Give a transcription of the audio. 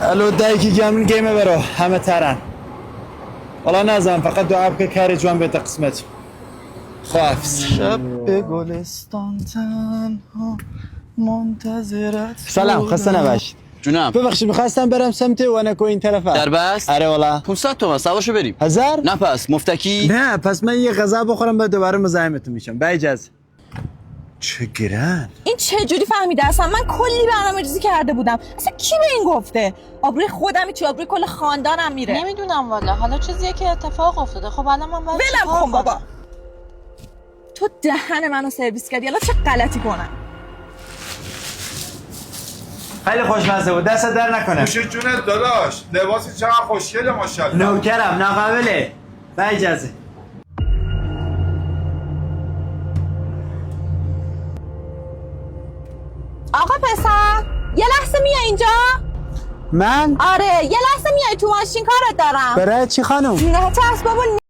الو دایکی گامن گیمه برو همه ترن والله نازم فقط دعا بکن کاری جوان بیت قسمت خافز شب به گلستان تنها منتظرت سلام خسته نباشید جونم ببخشید میخواستم برم سمت وانکو این طرفه در بست؟ آره والا 500 تومن سواشو بریم 1000 نه پس مفتکی نه پس من یه غذا بخورم بعد دوباره مزاحمتون میشم با اجازه چه گران این چه جوری فهمیده اصلا من کلی برنامه‌ریزی کرده بودم اصلا کی به این گفته آبروی خودم چی آبروی کل خاندانم میره نمیدونم والا حالا چیزیه که اتفاق افتاده خب الان من باید ولم کن بابا تو دهن منو سرویس کردی الان چه غلطی کنم خیلی خوشمزه بود دست در نکنه نوش جونت داداش لباس چقدر خوشگله ماشاءالله نوکرم ناقابله با اجازه آقا پسر یه لحظه میای اینجا من آره یه لحظه میای تو ماشین کارت دارم برای چی خانم نه ترس بابا